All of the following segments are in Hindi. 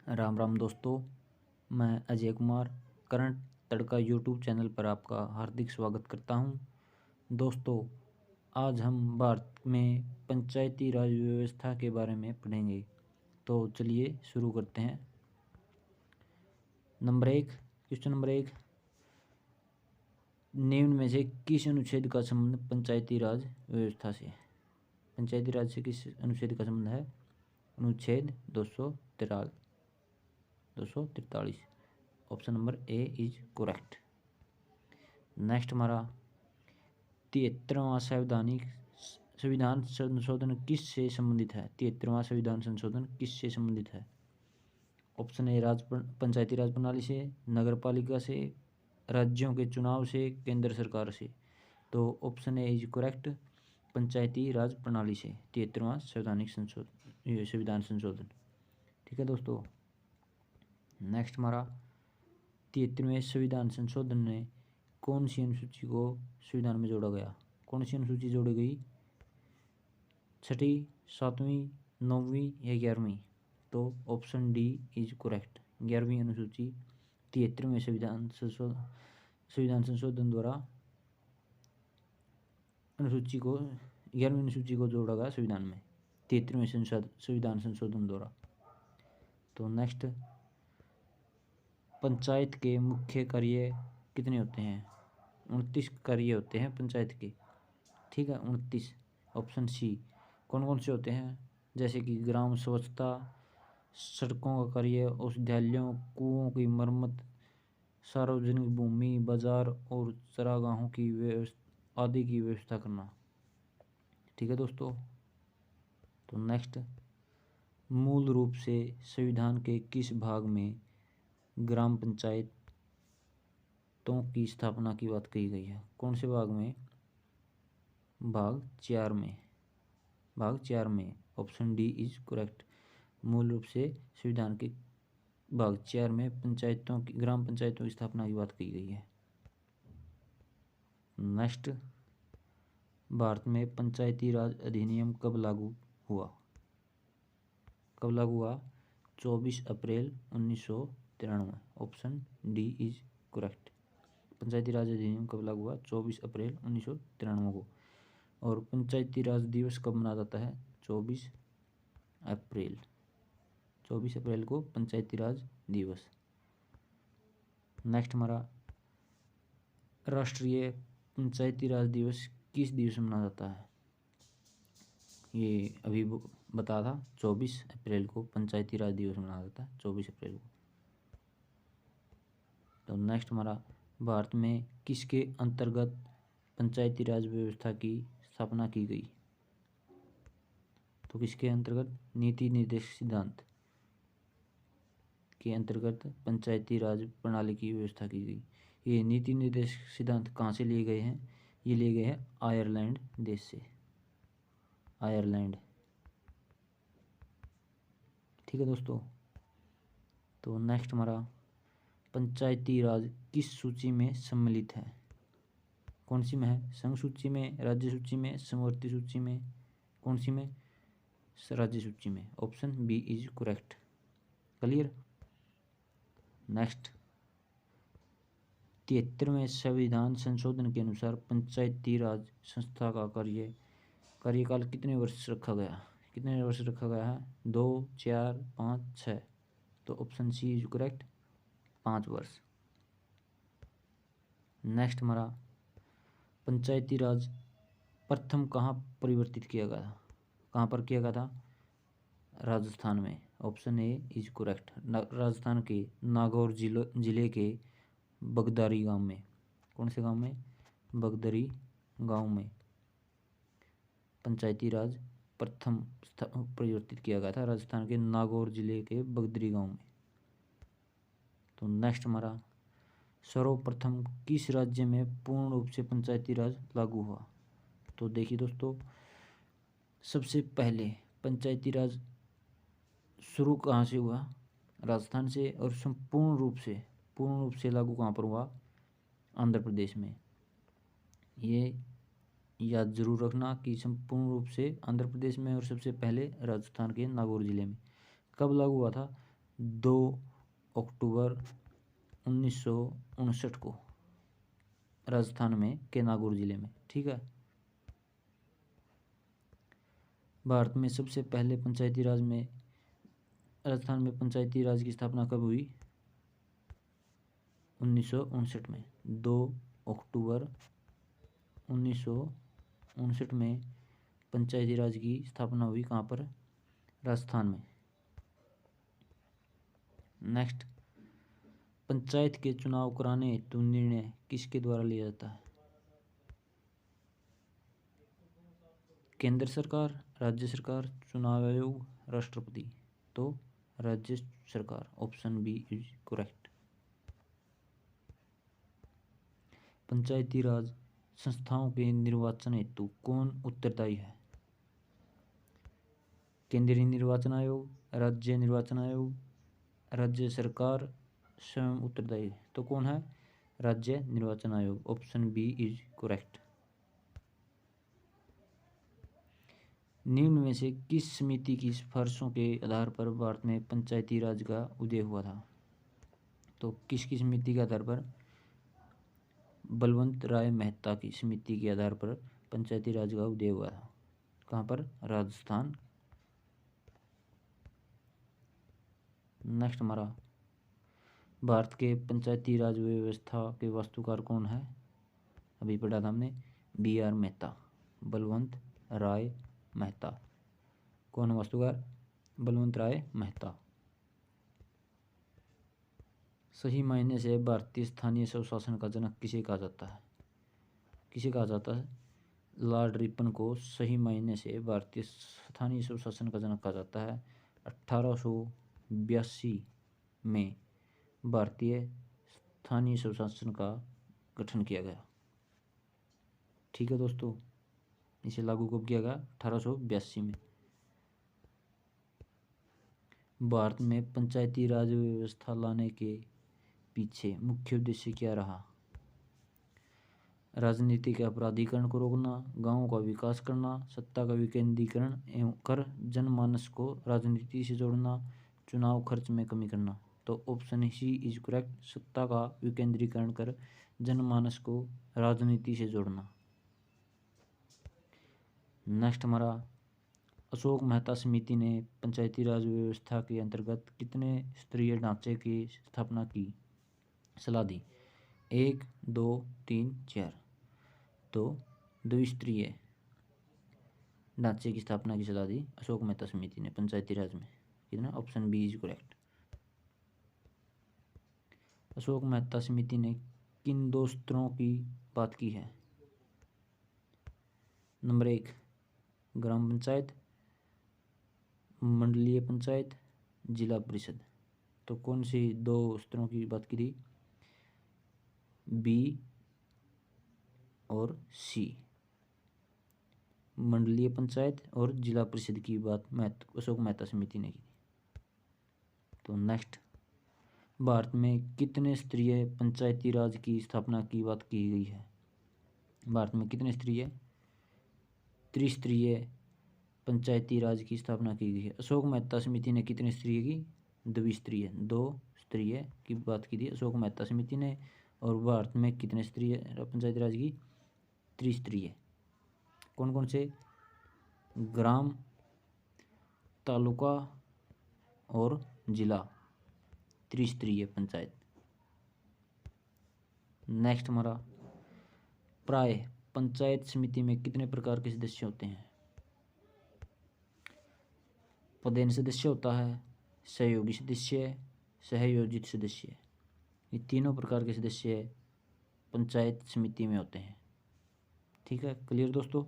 राम राम दोस्तों, मैं अजय कुमार करंट तड़का यूट्यूब चैनल पर आपका हार्दिक स्वागत करता हूं। दोस्तों, आज हम भारत में पंचायती राज व्यवस्था के बारे में पढ़ेंगे। तो चलिए शुरू करते हैं। क्वेश्चन नंबर 1, निम्न में से किस अनुच्छेद का संबंध पंचायती राज व्यवस्था से? पंचायती राज से किस अनुच्छेद का संबंध है? अनुच्छेद 243। Option number A is correct. Next हमारा 73वां संविधान संशोधन किस से संबंधित है? 73वां संविधान संशोधन किस से संबंधित है? ऑप्शन ए पंचायती राज प्रणाली से, नगर पालिका से, राज्यों के चुनाव से, केंद्र सरकार से। तो option A is correct, Panchayati राज प्रणाली से 73वां संविधान संशोधन। ठीक है दोस्तों। नेक्स्ट हमारा 73वें संविधान संशोधन में कौन सी अनुसूची को संविधान में जोड़ा गया? कौन सी अनुसूची जोड़ी गई? 6वीं, 7वीं, 9वीं या 11वीं? तो ऑप्शन डी इज करेक्ट, 11वीं अनुसूची 73वें संविधान संशोधन द्वारा 11वीं अनुसूची को जोड़ा गया संविधान में 73वें संविधान संशोधन द्वारा। तो नेक्स्ट, पंचायत के मुख्य कार्य कितने होते हैं? 29 कार्य होते हैं पंचायत के। ठीक है, 29। Option C. कौन कौन से होते हैं? जैसे कि ग्राम स्वच्छता, सड़कों का कार्य, औषधालयों, कुओं की मरम्मत, सार्वजनिक भूमि, बाजार और चरागाहों की व्यवस्था आदि की व्यवस्था करना। ठीक है दोस्तों। तो नेक्स्ट, मूल रूप से संविधान के किस भाग में ग्राम पंचायतों की स्थापना की बात कही गई है? कौन से भाग में? भाग 4 में। भाग 4 में। ऑप्शन डी इज करेक्ट, मूल रूप से संविधान के भाग 4 में ग्राम पंचायतों की स्थापना की बात कही गई है। नेक्स्ट, भारत में पंचायती राज अधिनियम कब लागू हुआ? कब लागू हुआ? 24 अप्रैल 1993। Option D is correct, Panchayati राज अधिनियम कब लागू हुआ? 24 अप्रैल 1993 को। और पंचायती राज दिवस कब मनाया जाता है? 24 अप्रैल। 24 अप्रैल को पंचायती राज दिवस। नेक्स्ट हमारा राष्ट्रीय पंचायती राज दिवस किस दिवस मनाया जाता है? ये अभी बता था, 24 अप्रैल को पंचायती राज दिवस मनाया जाता है, 24 अप्रैल को। तो नेक्स्ट हमारा, भारत में किसके अंतर्गत पंचायती राज व्यवस्था की स्थापना की गई? तो किसके अंतर्गत? नीति निर्देशक सिद्धांत के अंतर्गत पंचायती राज प्रणाली की व्यवस्था की गई। ये नीति निर्देशक सिद्धांत कहाँ से लिए गए हैं? ये लिए गए हैं आयरलैंड देश से। आयरलैंड। ठीक है दोस्तों। तो नेक्स्ट हमारा, पंचायती राज किस सूची में सम्मिलित है? कौन सी में है? संघ सूची में, राज्य सूची में, समवर्ती सूची में? कौन सी में? राज्य सूची में। Option B is correct. Clear. Next, 73वें संविधान संशोधन के अनुसार पंचायती राज संस्था का कार्यकाल कितने वर्ष रखा गया? कितने वर्ष रखा गया है? 2, 4, 5, 6। तो ऑप्शन सी इज करेक्ट, 5 वर्ष। नेक्स्ट हमारा, पंचायती राज प्रथम कहाँ परिवर्तित किया गया था? कहाँ पर किया गया था? राजस्थान में। Option A is correct, Rajasthan के नागौर जिले के बगदारी गांव में। कौन से गांव में? बगदरी गांव में पंचायती राज प्रथम परिवर्तित किया गया था, राजस्थान के नागौर जिले के बगदरी गांव में। तो नेक्स्ट हमारा, सर्वप्रथम किस राज्य में पूर्ण रूप से पंचायती राज लागू हुआ? तो देखिए दोस्तों, सबसे पहले पंचायती राज शुरू कहाँ से हुआ? राजस्थान से। और पूर्ण रूप से लागू कहाँ पर हुआ? आंध्र प्रदेश में। ये याद जरूर रखना कि संपूर्ण रूप से आंध्र प्रदेश में और सबसे पहले राजस्थान के नागौर जिले में। कब लागू हुआ था? 2 अक्टूबर 1959 को राजस्थान में के नागौर जिले में। ठीक है। भारत में सबसे पहले पंचायती राज में राजस्थान में पंचायती राज की स्थापना कब हुई? 1959 में। 2 अक्टूबर 1959 में पंचायती राज की स्थापना हुई। कहाँ पर? राजस्थान में। नेक्स्ट, पंचायत के चुनाव कराने हेतु निर्णय किसके द्वारा लिया जाता है? केंद्र सरकार, राज्य सरकार, चुनाव आयोग, राष्ट्रपति। तो राज्य सरकार, option B is correct. Panchayati राज संस्थाओं के निर्वाचन हेतु कौन उत्तरदायी है? केंद्रीय निर्वाचन आयोग, राज्य निर्वाचन आयोग, राज्य सरकार स्वयं उत्तरदायी है। तो कौन है? राज्य निर्वाचन आयोग, ऑप्शन बी इज करेक्ट। निम्न में से किस समिति की सिफारिशों के आधार पर भारत में पंचायती राज का उदय हुआ था? तो किसकी समिति के आधार पर? बलवंत राय मेहता की समिति के आधार पर पंचायती राज का उदय हुआ था। कहाँ पर? राजस्थान। नेक्स्ट हमारा, भारत के पंचायती राज व्यवस्था के वास्तुकार कौन है? अभी पढ़ा था हमने, BR मेहता, बलवंत राय मेहता। कौन है वास्तुकार? बलवंत राय मेहता। सही मायने से भारतीय स्थानीय स्वशासन का जनक किसे कहा जाता है? किसे कहा जाता है? लॉर्ड रिपन को सही मायने से भारतीय स्थानीय स्वशासन का जनक कहा जाता है। 1882 में भारतीय स्थानीय स्वशासन का गठन किया गया। ठीक है दोस्तों, इसे लागू कब किया गया? 1882 में। भारत में पंचायती राज व्यवस्था लाने के पीछे मुख्य उद्देश्य क्या रहा? राजनीति के अपराधीकरण को रोकना, गांवों का विकास करना, सत्ता का विकेंद्रीकरण एवं कर जनमानस को राजनीति से जोड़ना, चुनाव खर्च में कमी करना। तो ऑप्शन सी इज करेक्ट, सत्ता का विकेंद्रीकरण कर जनमानस को राजनीति से जोड़ना। नेक्स्ट हमारा, अशोक मेहता समिति ने पंचायती राज व्यवस्था के अंतर्गत कितने स्तरीय ढांचे की स्थापना की सलाह दी? 1, 2, 3, 4। तो द्विस्तरीय ढांचे की स्थापना की सलाह दी अशोक मेहता समिति ने पंचायती राज में। कितना? Option B is correct. Ashok Mehta समिति ने किन 2 स्तरों की बात की है? नंबर 1, ग्राम पंचायत, मंडलीय पंचायत, जिला परिषद। तो कौन सी 2 स्तरों की बात की थी? बी और सी, मंडलीय पंचायत और जिला परिषद की बात अशोक मेहता समिति ने की। तो नेक्स्ट, भारत में कितने स्तरीय पंचायती राज की स्थापना की बात की गई है? भारत में कितने स्तरीय? त्रिस्तरीय पंचायती राज की स्थापना की गई है। अशोक मेहता समिति ने कितने स्तरीय की? द्विस्तरीय, 2 स्तरीय की बात की थी अशोक मेहता समिति ने। और भारत में कितने स्तरीय पंचायती राज की? त्रिस्तरीय। कौन कौन से? ग्राम, तालुका और जिला, त्रिस्तरीय पंचायत। नेक्स्ट हमारा, प्राय पंचायत समिति में कितने प्रकार के सदस्य होते हैं? पदेन सदस्य होता है, सहयोगी सदस्य, सहयोजित सदस्य। ये तीनों प्रकार के सदस्य पंचायत समिति में होते हैं। ठीक है, क्लियर दोस्तों।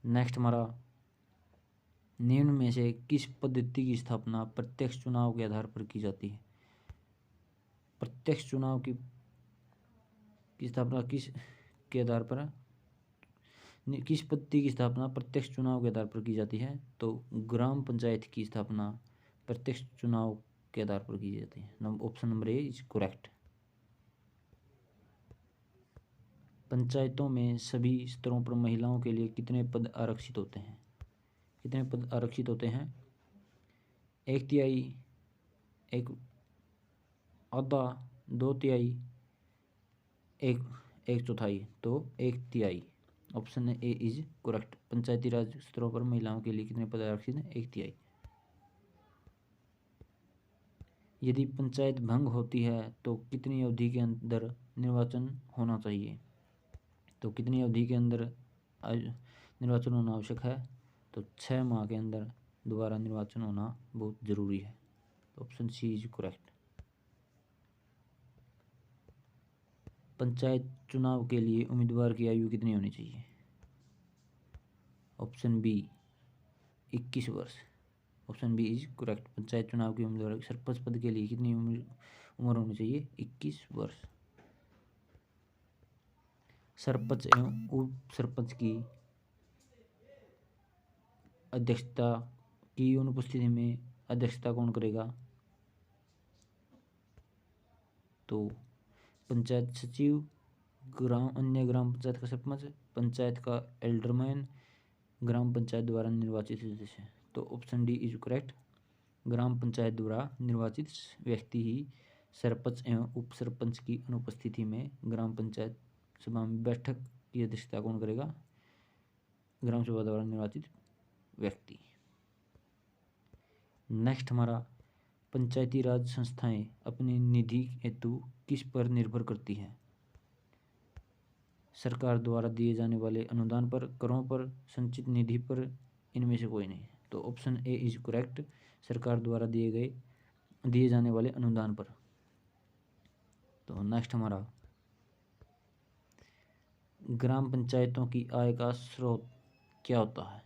नेक्स्ट हमारा, निम्न में से किस पद्धति की स्थापना प्रत्यक्ष चुनाव के आधार पर की जाती है? प्रत्यक्ष चुनाव की स्थापना किस के आधार पर है? किस पद्धति की स्थापना प्रत्यक्ष चुनाव के आधार पर की जाती है? तो ग्राम पंचायत की स्थापना प्रत्यक्ष चुनाव के आधार पर की जाती है। Option number A is correct. पंचायतों में सभी स्तरों पर महिलाओं के लिए कितने पद आरक्षित होते हैं? कितने पद आरक्षित होते हैं? 1/3 एक आधा, 2/3, एक चौथाई, तो 1/3। Option A is correct. Panchayati Raj स्तरों पर महिलाओं के लिए कितने पद आरक्षित हैं? 1/3। यदि पंचायत भंग होती है तो कितनी अवधि के अंदर निर्वाचन होना चाहिए? तो कितनी अवधि के अंदर निर्वाचन होना आवश्यक है? तो 6 माह के अंदर दोबारा निर्वाचन होना बहुत ज़रूरी है। तो option C is correct. Panchayat चुनाव के लिए उम्मीदवार की आयु कितनी होनी चाहिए? ऑप्शन बी 21 वर्ष। Option B is correct. Panchayat चुनाव के उम्मीदवार सरपंच पद के लिए कितनी उम्र होनी चाहिए? 21 वर्ष। सरपंच एवं उप सरपंच की अध्यक्षता की अनुपस्थिति में अध्यक्षता कौन करेगा? तो पंचायत सचिव, अन्य ग्राम पंचायत का सरपंच, पंचायत का एल्डरमैन, ग्राम पंचायत द्वारा निर्वाचित सदस्य। तो ऑप्शन डी इज करेक्ट। ग्राम पंचायत द्वारा निर्वाचित व्यक्ति ही सरपंच एवं उप सरपंच की अनुपस्थिति में ग्राम पंचायत सभा में बैठक की अध्यक्षता कौन करेगा? ग्राम सभा द्वारा निर्वाचित व्यक्ति। नेक्स्ट हमारा, पंचायती राज संस्थाएं अपनी निधि हेतु किस पर निर्भर करती हैं? सरकार द्वारा दिए जाने वाले अनुदान पर, करों पर, संचित निधि पर, इनमें से कोई नहीं। तो ऑप्शन ए इज करेक्ट। सरकार द्वारा दिए जाने वाले अनुदान पर। तो नेक्स्ट हमारा, ग्राम पंचायतों की आय का स्रोत क्या होता है?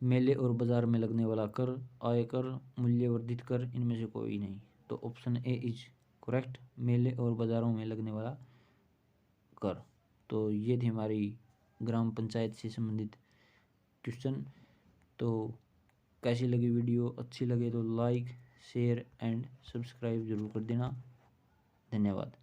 मेले और बाजार में लगने वाला कर, आयकर, मूल्यवर्धित कर, इनमें से कोई नहीं। तो ऑप्शन ए इज करेक्ट। मेले और बाजारों में लगने वाला कर। तो ये थी हमारी ग्राम पंचायत से संबंधित क्वेश्चन। तो कैसी लगी वीडियो? अच्छी लगे तो लाइक, शेयर एंड सब्सक्राइब जरूर कर देना। धन्यवाद।